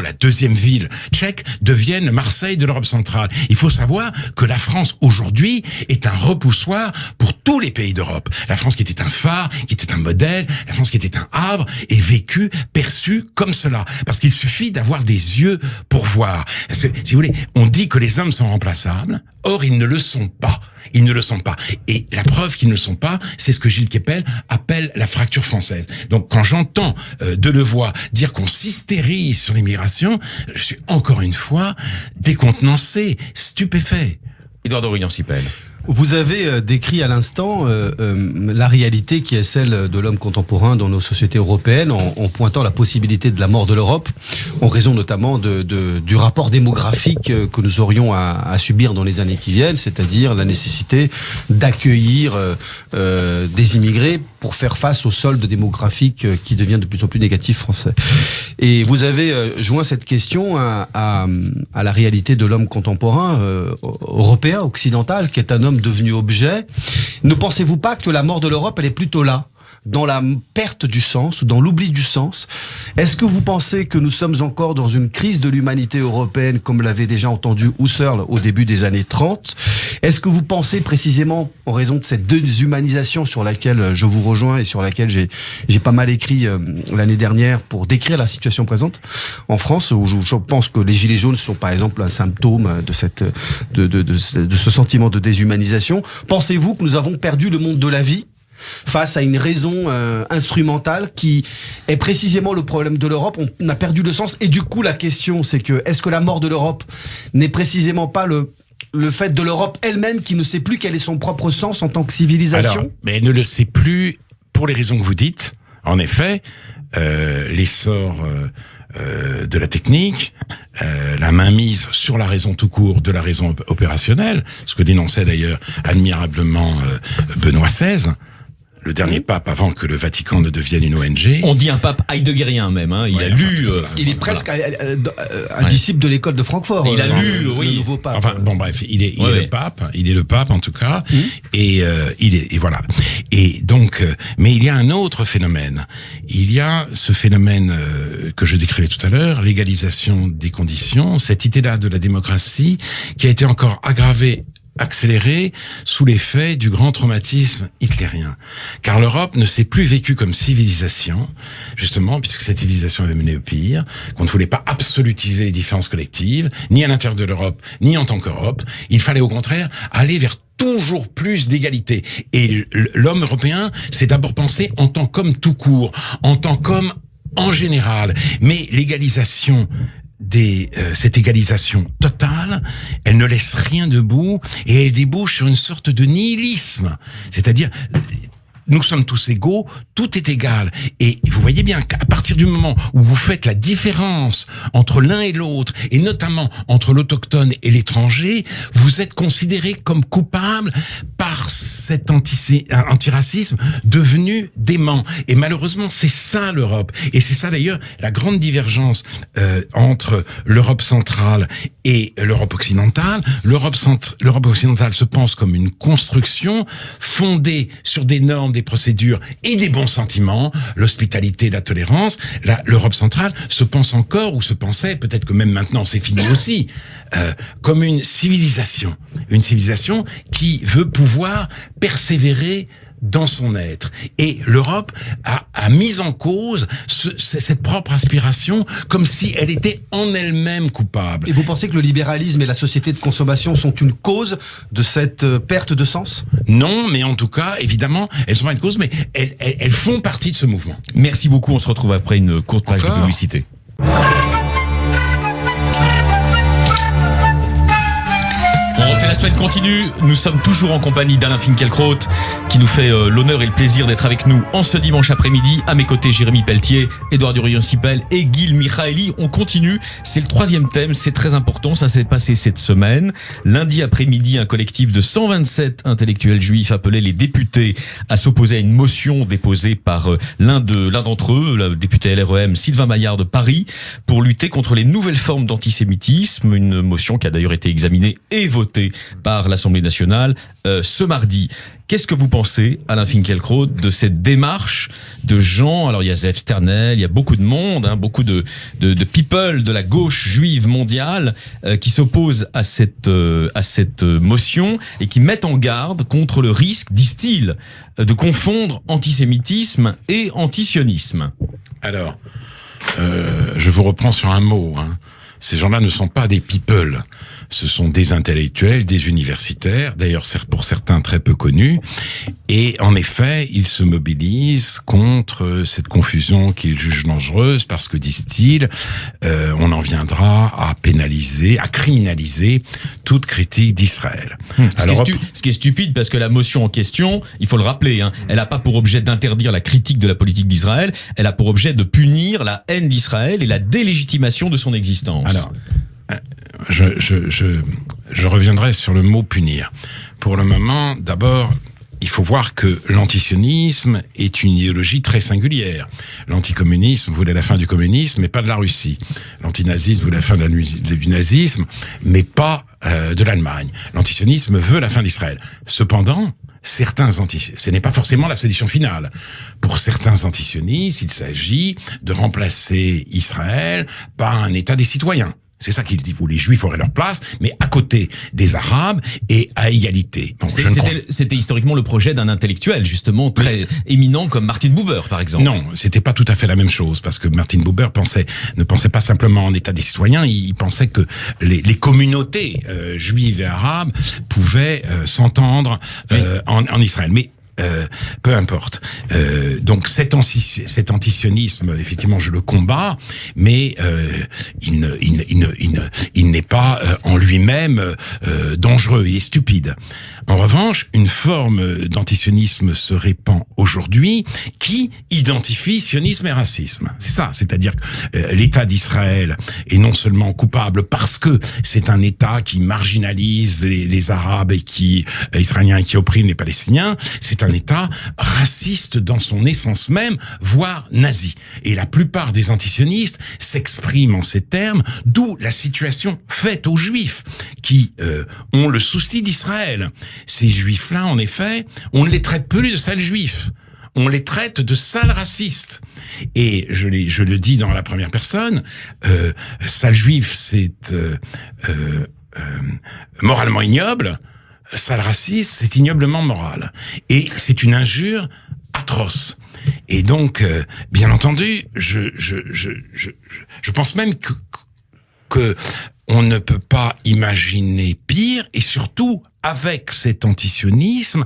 la deuxième ville tchèque, devienne Marseille de l'Europe centrale. Il faut savoir que la France aujourd'hui est un repoussoir pour tous les pays d'Europe. La France qui était un phare, qui était un modèle, la France qui était un havre, est vécue, perçue comme cela. Parce qu'il suffit d'avoir des yeux pour voir. Parce que, si vous voulez, on dit que les hommes sont remplaçables, or ils ne le sont pas. Ils ne le sont pas. Et la preuve qu'ils ne le sont pas, c'est ce que Gilles Kepel appelle la fracture française. Donc quand j'entends Delevoye dire qu'on s'hystérise sur l'immigration, je suis encore une fois décontenancé, stupéfait. Édouard Orion-Sipel. Vous avez décrit à l'instant la réalité qui est celle de l'homme contemporain dans nos sociétés européennes, en pointant la possibilité de la mort de l'Europe, en raison notamment du rapport démographique que nous aurions à subir dans les années qui viennent, c'est-à-dire la nécessité d'accueillir des immigrés pour faire face au solde démographique qui devient de plus en plus négatif français. Et vous avez joint cette question à la réalité de l'homme contemporain européen, occidental, qui est un homme devenu objet. Ne pensez-vous pas que la mort de l'Europe, elle est plutôt là, dans la perte du sens, dans l'oubli du sens? Est-ce que vous pensez que nous sommes encore dans une crise de l'humanité européenne, comme l'avait déjà entendu Husserl au début des années 30? Est-ce que vous pensez précisément, en raison de cette déshumanisation sur laquelle je vous rejoins et sur laquelle j'ai pas mal écrit l'année dernière pour décrire la situation présente en France, où je pense que les gilets jaunes sont par exemple un symptôme de ce sentiment de déshumanisation? Pensez-vous que nous avons perdu le monde de la vie face à une raison instrumentale qui est précisément le problème de l'Europe? On a perdu le sens, et du coup la question c'est que est-ce que la mort de l'Europe n'est précisément pas le fait de l'Europe elle-même qui ne sait plus quel est son propre sens en tant que civilisation? Alors, mais elle ne le sait plus pour les raisons que vous dites. En effet, l'essor de la technique, la mainmise sur la raison tout court de la raison opérationnelle, ce que dénonçait d'ailleurs admirablement Benoît XVI, le dernier pape avant que le Vatican ne devienne une ONG. On dit un pape heideggerien même, hein. Il a lu... il est presque un disciple de l'école de Francfort. Il a lu, oui. Le nouveau pape. Enfin, bon, bref, il est le pape en tout cas, et voilà. Et donc, mais il y a un autre phénomène. Il y a ce phénomène que je décrivais tout à l'heure, l'égalisation des conditions, cette idée-là de la démocratie qui a été encore accéléré sous l'effet du grand traumatisme hitlérien. Car l'Europe ne s'est plus vécue comme civilisation, justement, puisque cette civilisation avait mené au pire, qu'on ne voulait pas absolutiser les différences collectives, ni à l'intérieur de l'Europe, ni en tant qu'Europe. Il fallait au contraire aller vers toujours plus d'égalité. Et l'homme européen s'est d'abord pensé en tant qu'homme tout court, en tant qu'homme en général. Mais l'égalisation cette égalisation totale, elle ne laisse rien debout et elle débouche sur une sorte de nihilisme. C'est-à-dire, nous sommes tous égaux, tout est égal. Et vous voyez bien qu'à partir du moment où vous faites la différence entre l'un et l'autre, et notamment entre l'autochtone et l'étranger, vous êtes considéré comme coupable par cet antiracisme devenu dément. Et malheureusement, c'est ça l'Europe. Et c'est ça d'ailleurs la grande divergence entre l'Europe centrale et l'Europe occidentale. L'Europe occidentale se pense comme une construction fondée sur des normes, des procédures et des bons sentiments, l'hospitalité, la tolérance, l'Europe centrale se pense encore, ou se pensait, peut-être que même maintenant c'est fini aussi, comme une civilisation qui veut pouvoir persévérer dans son être. Et l'Europe a mis en cause cette propre aspiration comme si elle était en elle-même coupable. Et vous pensez que le libéralisme et la société de consommation sont une cause de cette perte de sens ? Non, mais en tout cas, évidemment, elles sont pas une cause, mais elles font partie de ce mouvement. Merci beaucoup, on se retrouve après une courte page de publicité. On refait la semaine continue, nous sommes toujours en compagnie d'Alain Finkielkraut qui nous fait l'honneur et le plaisir d'être avec nous en ce dimanche après-midi. À mes côtés, Jérémy Pelletier, Édouard Durion-Sipel et Guil Mikhaeli. On continue, c'est le 3e thème, c'est très important, ça s'est passé cette semaine. Lundi après-midi, un collectif de 127 intellectuels juifs appelait les députés à s'opposer à une motion déposée par l'un d'entre eux, le député LREM Sylvain Maillard de Paris, pour lutter contre les nouvelles formes d'antisémitisme, une motion qui a d'ailleurs été examinée et votée par l'Assemblée nationale ce mardi. Qu'est-ce que vous pensez, Alain Finkielkraut, de cette démarche de gens? Alors il y a Zev Sternel, il y a beaucoup de monde, beaucoup de people de la gauche juive mondiale qui s'opposent à cette motion et qui mettent en garde contre le risque, disent-ils, de confondre antisémitisme et antisionisme. Alors, je vous reprends sur un mot. Ces gens-là ne sont pas des people. Ce sont des intellectuels, des universitaires, d'ailleurs pour certains très peu connus, et en effet, ils se mobilisent contre cette confusion qu'ils jugent dangereuse parce que, disent-ils, on en viendra à pénaliser, à criminaliser toute critique d'Israël. Ce qui est stupide parce que la motion en question, il faut le rappeler, elle n'a pas pour objet d'interdire la critique de la politique d'Israël, elle a pour objet de punir la haine d'Israël et la délégitimation de son existence. Alors, je reviendrai sur le mot punir. Pour le moment, d'abord, il faut voir que l'antisionisme est une idéologie très singulière. L'anticommunisme voulait la fin du communisme, mais pas de la Russie. L'antinazisme voulait la fin du nazisme, mais pas de l'Allemagne. L'antisionisme veut la fin d'Israël. Cependant, ce n'est pas forcément la solution finale. Pour certains antisionistes, il s'agit de remplacer Israël par un État des citoyens. C'est ça qu'il dit, où les Juifs auraient leur place, mais à côté des Arabes et à égalité. Donc, c'était historiquement le projet d'un intellectuel, justement, très éminent comme Martin Buber, par exemple. Non, c'était pas tout à fait la même chose, parce que Martin Buber ne pensait pas simplement en état des citoyens, il pensait que les communautés juives et arabes pouvaient s'entendre en Israël. Mais peu importe. Donc cet antisionisme, effectivement, je le combats, mais il n'est pas en lui-même dangereux, il est stupide. En revanche, une forme d'antisionisme se répand aujourd'hui qui identifie sionisme et racisme. C'est ça, c'est-à-dire que l'État d'Israël est non seulement coupable parce que c'est un État qui marginalise les Arabes et Israéliens et qui opprime les Palestiniens, c'est un État raciste dans son essence même, voire nazi. Et la plupart des antisionistes s'expriment en ces termes, d'où la situation faite aux Juifs qui ont le souci d'Israël. Ces Juifs-là, en effet, on ne les traite plus de sales Juifs. On les traite de sales racistes. Et je le dis dans la première personne, sale Juif, c'est moralement ignoble. Sale raciste, c'est ignoblement moral. Et c'est une injure atroce. Et donc, bien entendu, je pense même que on ne peut pas imaginer pire, et surtout, avec cet antisionisme,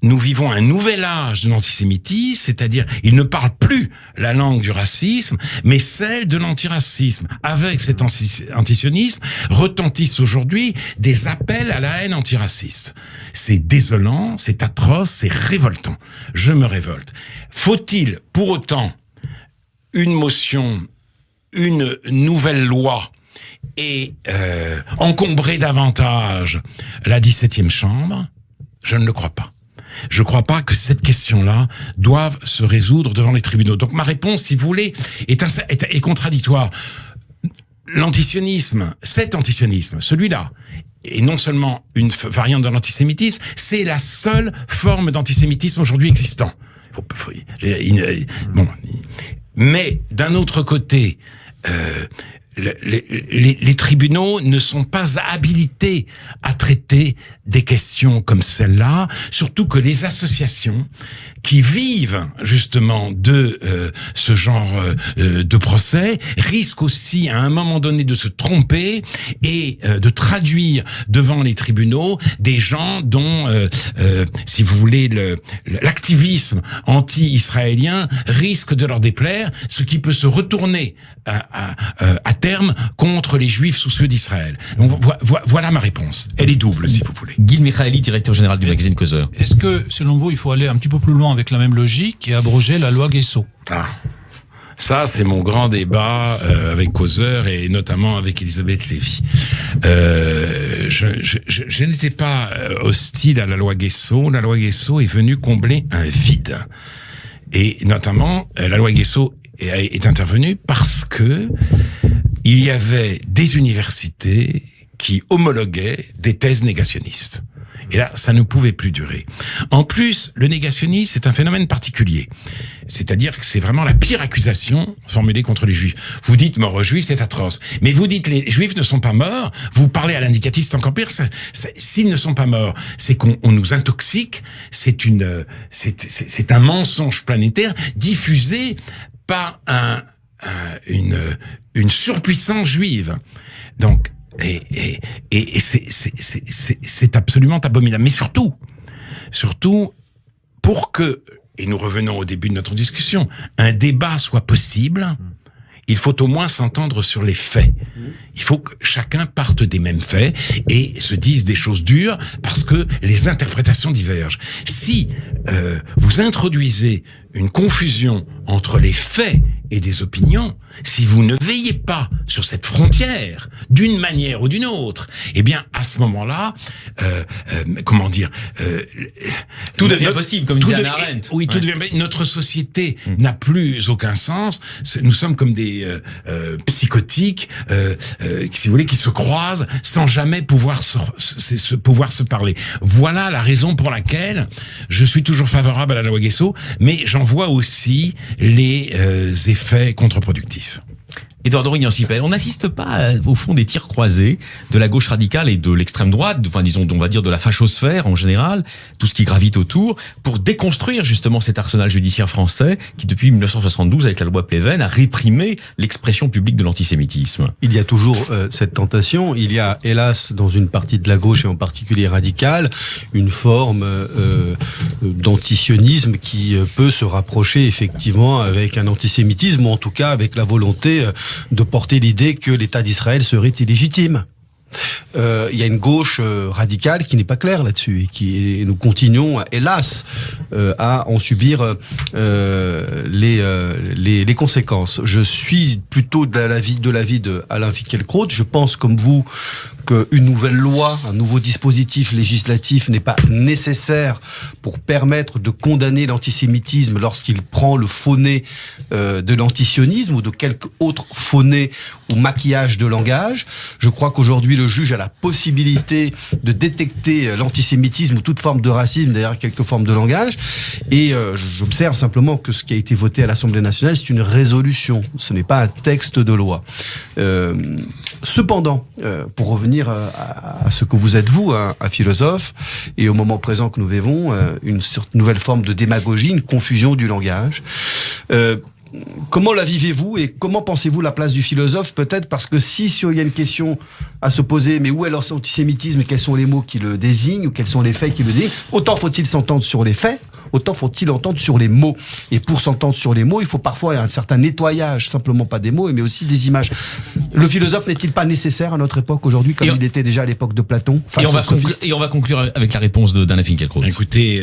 nous vivons un nouvel âge de l'antisémitisme, c'est-à-dire, il ne parle plus la langue du racisme, mais celle de l'antiracisme. Avec cet antisionisme, retentissent aujourd'hui des appels à la haine antiraciste. C'est désolant, c'est atroce, c'est révoltant. Je me révolte. Faut-il, pour autant, une motion, une nouvelle loi, et encombrer davantage la 17e chambre? Je ne le crois pas. Je ne crois pas que cette question-là doive se résoudre devant les tribunaux. Donc ma réponse, si vous voulez, est contradictoire. L'antisionisme, cet antisionisme, celui-là, est non seulement une variante de l'antisémitisme, c'est la seule forme d'antisémitisme aujourd'hui existant. Bon, mais d'un autre côté, les tribunaux ne sont pas habilités à traiter des questions comme celle-là, surtout que les associations qui vivent justement de ce genre de procès risquent aussi à un moment donné de se tromper et de traduire devant les tribunaux des gens dont, si vous voulez, l'activisme anti-israélien risque de leur déplaire, ce qui peut se retourner à terme contre les Juifs soucieux d'Israël. Donc voilà ma réponse. Elle est double, si vous voulez. Gil Michaeli, directeur général du magazine Causeur. Est-ce que, selon vous, il faut aller un petit peu plus loin avec la même logique et abroger la loi Guesso? Ça, c'est mon grand débat avec Causeur et notamment avec Elisabeth Lévy. Je n'étais pas hostile à la loi Guesso. La loi Guesso est venue combler un vide. Et notamment, la loi Guesso est intervenue parce que il y avait des universités qui homologuaient des thèses négationnistes. Et là, ça ne pouvait plus durer. En plus, le négationnisme, c'est un phénomène particulier. C'est-à-dire que c'est vraiment la pire accusation formulée contre les Juifs. Vous dites mort aux Juifs, c'est atroce. Mais vous dites les Juifs ne sont pas morts, vous parlez à l'indicatif, c'est encore pire. S'ils ne sont pas morts, c'est qu'on nous intoxique, c'est un mensonge planétaire diffusé par une surpuissance juive. Donc, et c'est absolument abominable. Mais surtout, pour que, et nous revenons au début de notre discussion, un débat soit possible, il faut au moins s'entendre sur les faits. Il faut que chacun parte des mêmes faits et se dise des choses dures parce que les interprétations divergent. Si vous introduisez une confusion entre les faits et des opinions, si vous ne veillez pas sur cette frontière d'une manière ou d'une autre, eh bien à ce moment-là, tout devient possible, comme disait Hannah Arendt. Oui, tout devient. Notre société n'a plus aucun sens. Nous sommes comme des psychotiques, si vous voulez, qui se croisent sans jamais pouvoir se parler. Voilà la raison pour laquelle je suis toujours favorable à la loi Guesso, mais j'en vois aussi les effets contre-productifs. Édouard Dorignan-Sipel, on n'assiste pas au fond des tirs croisés de la gauche radicale et de l'extrême droite, enfin disons, on va dire de la fachosphère en général, tout ce qui gravite autour, pour déconstruire justement cet arsenal judiciaire français qui depuis 1972 avec la loi Pleven a réprimé l'expression publique de l'antisémitisme. Il y a toujours cette tentation, il y a hélas dans une partie de la gauche et en particulier radicale, une forme d'antisionisme qui peut se rapprocher effectivement avec un antisémitisme ou en tout cas avec la volonté de porter l'idée que l'État d'Israël serait illégitime. Il y a une gauche radicale qui n'est pas claire là-dessus et nous continuons, hélas, à en subir les conséquences. Je suis plutôt de l'avis de Alain Finkielkraut. Je pense, comme vous, qu'une nouvelle loi, un nouveau dispositif législatif n'est pas nécessaire pour permettre de condamner l'antisémitisme lorsqu'il prend le faux nez de l'antisionisme ou de quelque autre faux nez ou maquillage de langage. Je crois qu'aujourd'hui, le juge a la possibilité de détecter l'antisémitisme ou toute forme de racisme derrière quelques formes de langage. Et j'observe simplement que ce qui a été voté à l'Assemblée nationale, c'est une résolution. Ce n'est pas un texte de loi. Cependant, pour revenir à ce que vous êtes, vous, un philosophe, et au moment présent que nous vivons, une nouvelle forme de démagogie, une confusion du langage. Comment la vivez-vous et comment pensez-vous la place du philosophe? Peut-être parce que si il y a une question à se poser, mais où est l'antisémitisme, quels sont les mots qui le désignent ou quels sont les faits qui le désignent, autant faut-il s'entendre sur les faits, autant faut-il entendre sur les mots. Et pour s'entendre sur les mots, il faut parfois un certain nettoyage, simplement pas des mots, mais aussi des images. Le philosophe n'est-il pas nécessaire à notre époque aujourd'hui, comme il était déjà à l'époque de Platon? Et on va conclure avec la réponse d'Alain Finkielkraut. Écoutez,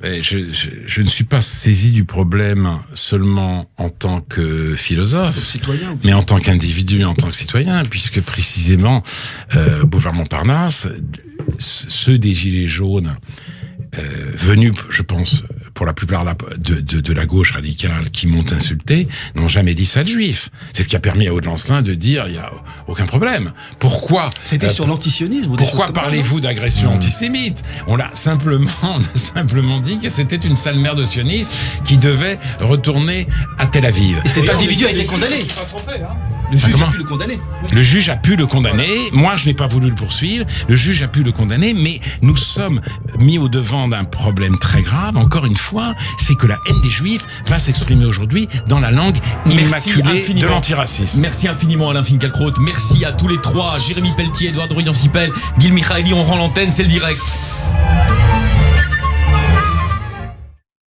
je ne suis pas saisi du problème seulement en tant que philosophe, mais en tant qu'individu, en tant que citoyen, puisque précisément, boulevard Montparnasse, ceux des Gilets jaunes, venus, je pense, pour la plupart de la gauche radicale qui m'ont insulté, n'ont jamais dit ça de juifs. C'est ce qui a permis à Aude Lancelin de dire, il y a aucun problème. Pourquoi C'était sur l'antisionisme ou des Pourquoi choses comme ça, parlez-vous d'agression antisémite? On l'a simplement dit que c'était une sale mère de sionistes qui devait retourner à Tel Aviv. Et cet individu a été condamné. Pas trompé, hein. Le juge comment a pu le condamner. Le juge a pu le condamner. Moi, je n'ai pas voulu le poursuivre. Le juge a pu le condamner, mais nous sommes mis au devant d'un problème très grave. Encore une fois, c'est que la haine des Juifs va s'exprimer aujourd'hui dans la langue Merci immaculée de infiniment. l'antiracisme. Merci infiniment Alain Finkielkraut. Merci à tous les trois. Jérémy Pelletier, Edouard Dorian-Sipel, Gil Michaeli, on rend l'antenne, c'est le direct.